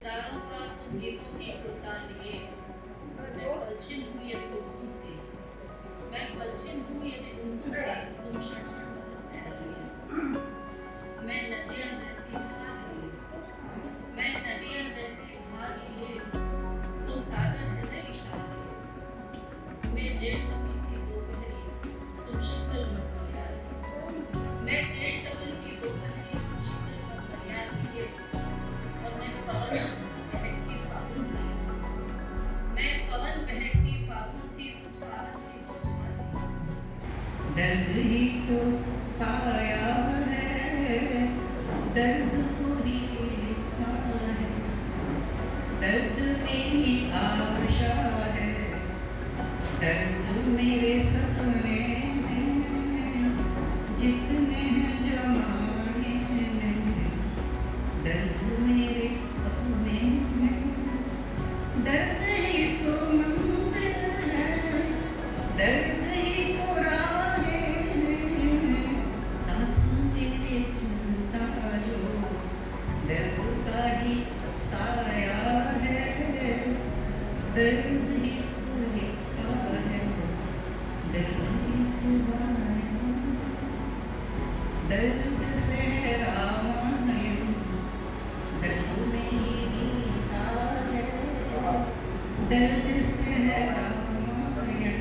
दारों का तुम गीतों की सुल्तान लिए। मैं पलछिन हूँ यदि गुमसुम सी, मैं पलछिन हूँ यदि गुमसुम सी, तुम क्षण क्षण बदल तैर लिए। मैं नदियाँ जैसी धार लिए, मैं नदियाँ जैसी धार लिए, तो सागर हृदय विशाल लिए। मैं जेठ तपी सी दोपहरी, तुम शीतल मत मलिया लिए। मैं जेठ तपी सी दोपहरी, तुम शीतल मत मलिया लिए। और मैं पवन बहकती फागुन सी, मैं पवन बहकती फागुन सी, तुम सागर सी बौछार लिए। दर्द ही तो पाया है, दर्द पूरी लिखा है, दर्द मेरी आशा है, दर्द मेरे सपने हैं, जितने हैं जमाने में, दर्द मेरे अपने हैं, दर्द ही तो मंजिल है, दर्द ही तो राहें हैं, साथ मेरे चलता जो दर्द का ही साया है, दर्द ही तो लिखा है, दर्द ही तो आया, दर्द से रामायण दर्द में ही गीता है, दर्द से रामायण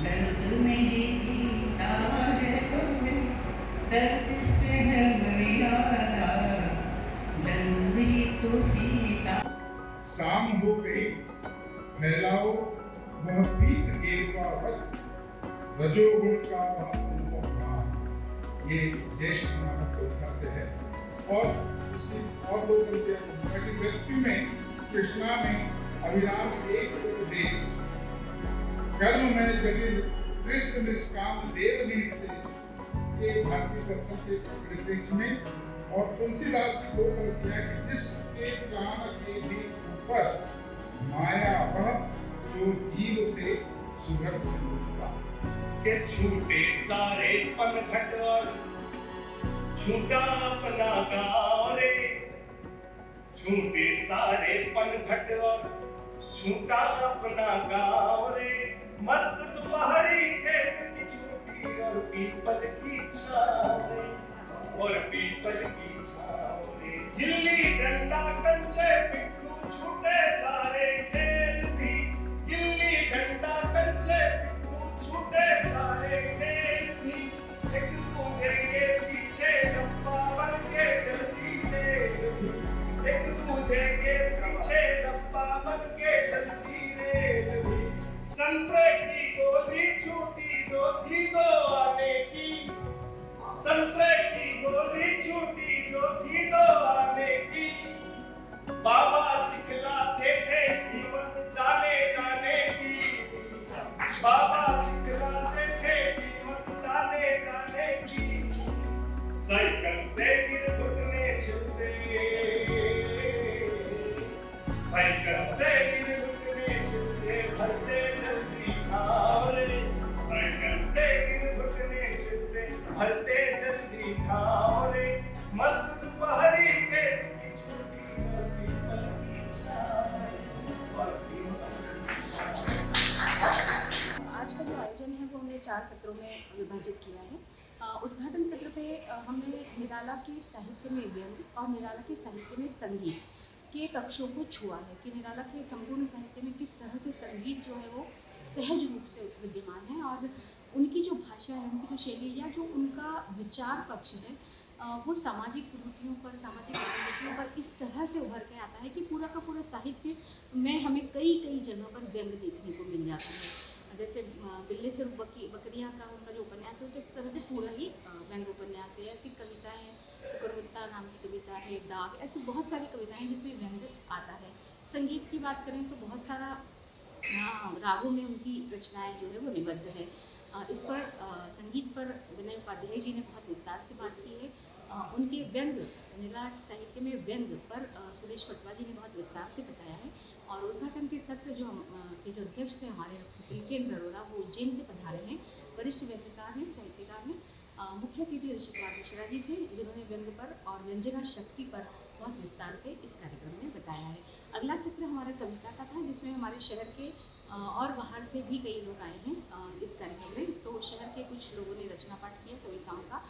दर्द में ही गीता है, दर्द से है मर्यादा, दर्द ही तो सीता। शाम हो गई, फैलाओ वह पीत गेरुआ वस्त्र, रजोगुण का वह अनुभव भाव। ये ज्येष्ठ नामक कविता से है। और उसकी और दो पंक्तियां कहूंगा कि मृत्यु में कृष्णा में अभिराम एक उपदेश, कर्म में जटिल कृष्ण निष्काम देव निशेष। ये भारतीय दर्शन के परिप्रेक्ष्य में। और तुलसीदास की दो पंक्तियां कि जिसके प्राण के भी ऊपर माया वह, जो जीव से सुघड़ सुनता। के छूटे सारे पनघट और छूटा अपना गाँव रे, छूटे सारे पनघट और छूटा अपना गाँव रे, मस्त दोपहरी खेत की छूटी और पीपल की छाँव रे, और पीपल की छाँव रे। गिल्ली डंडा कंचे पिट्ठू छूटे सारे खेल भी, गिल्ली डंडा कंचे पिट्ठू छूटे सारे खेल भी, एक दूजे के पीछे डब्बा बन के चलती रेल भी, एक दूजे के पीछे डब्बा बन के चलती रेल भी। संतरे की गोली छूटी जो थी दो आने की, संतरे की गोली छूटी जो थी दो आने की, बाबा सिखलाते थे कीमत दाने दाने की, बाबा सिखलाते थे कीमत दाने दाने की। साइकिल से गिर घुटने चलते, साइकिल से गिर घुटने चलते, भरते जल्दी खाओ रे, साइकिल से गिर घुटने चलते, भरते जल्दी खाओ रे। मस्त दोपहरी खेत की छुट्टी और पीपल की छाँव, और पीपल की छाँव। आज का जो आयोजन है वो हमने 4 सत्रों में विभाजित किया है। उद्घाटन सत्र पे हमने निराला के साहित्य में व्यंग्य और निराला के साहित्य में संगीत के पक्षों को छुआ है कि निराला के संपूर्ण साहित्य में किस तरह से संगीत जो है वो सहज रूप से विद्यमान है, और उनकी जो भाषा है, उनकी जो शैली या जो उनका विचार पक्ष है वो सामाजिक कुरीतियों पर, सामाजिक गतिविधियों पर इस तरह से उभर के आता है कि पूरा का पूरा साहित्य में हमें कई कई जगहों पर व्यंग्य देखने को मिल जाता है। जैसे बिल्ली से बकरियाँ का उनका जो उपन्यास है तो एक तरह से पूरा ही व्यंग्य उपन्यास है। ऐसी कविताएँ, कुरवत्ता नाम की कविता है, दाग, ऐसी बहुत सारी कविताएँ जिसमें व्यंग्य आता है। संगीत की बात करें तो बहुत सारा रागों में उनकी रचनाएँ जो है वो निबद्ध है। इस पर संगीत पर विनय उपाध्याय जी ने बहुत विस्तार से बात की है। उनके व्यंग्य, निराला साहित्य में व्यंग्य पर सुरेश पटवा जी ने बहुत विस्तार से बताया है। और उद्घाटन के सत्र जो के जो अध्यक्ष थे हमारे बिल्केन अरोड़ा, वो उज्जैन से पधारे हैं, वरिष्ठ व्यंग्यकार हैं, साहित्यकार हैं। मुख्य अतिथि ऋषिकुमार मिश्रा जी थे, जिन्होंने व्यंग्य पर और व्यंजना शक्ति पर बहुत विस्तार से इस कार्यक्रम में बताया है। अगला सत्र हमारा कविता का था, जिसमें हमारे शहर के और बाहर से भी कई लोग आए हैं इस कार्यक्रम में। तो शहर के कुछ लोगों ने रचना पाठ किया कविताओं का।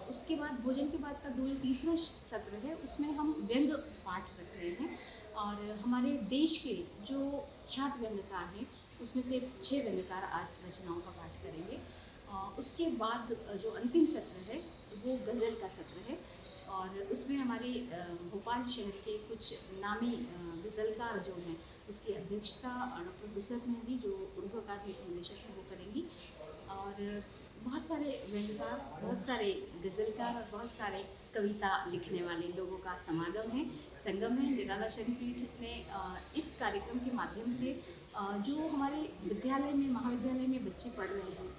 उसके बाद भोजन के बाद का तीसरा सत्र है, उसमें हम व्यंग पाठ रख रहे हैं और हमारे देश के जो ख्यात व्यंग्यकार हैं उसमें से 6 व्यंग्यकार आज रचनाओं का पाठ करेंगे। उसके बाद जो अंतिम सत्र है वो गज़ल का सत्र है और उसमें हमारे भोपाल शहर के कुछ नामी गज़लकार जो हैं उसकी अध्यक्षता डॉक्टर नुसरत मेहंदी, जो उर्दू अकादमी के निदेशक हैं, वो करेंगी। और बहुत सारे व्यंग्यकार, बहुत सारे गज़लकार और बहुत सारे कविता लिखने वाले लोगों का समागम है, संगम है। निराला शक्तिपीठ ने इस कार्यक्रम के माध्यम से जो हमारे विद्यालय में, महाविद्यालय में बच्चे पढ़ रहे हैं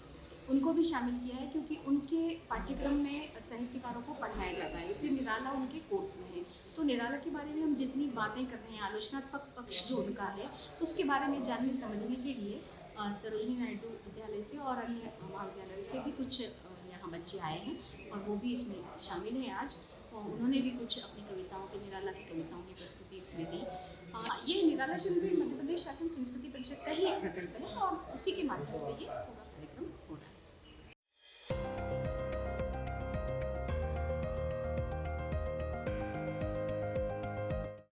उनको भी शामिल किया है, क्योंकि उनके पाठ्यक्रम में साहित्यकारों को पढ़ाया जाता है। इसलिए निराला उनके कोर्स में है। तो निराला के बारे में हम जितनी बातें कर रहे हैं, आलोचनात्मक पक्ष जो उनका है उसके बारे में जानने समझने के लिए सरोजिनी नायडू विद्यालय से और अन्य महाविद्यालयों से भी कुछ यहाँ बच्चे आए हैं और वो भी इसमें शामिल हैं आज। और उन्होंने भी कुछ अपनी कविताओं की, निराला की कविताओं की प्रस्तुति इसमें दी। ये निराला शक्तिपीठ मध्य प्रदेश शासन संस्कृति परिषद का ही एक प्रकल्प है और उसी के माध्यम से ये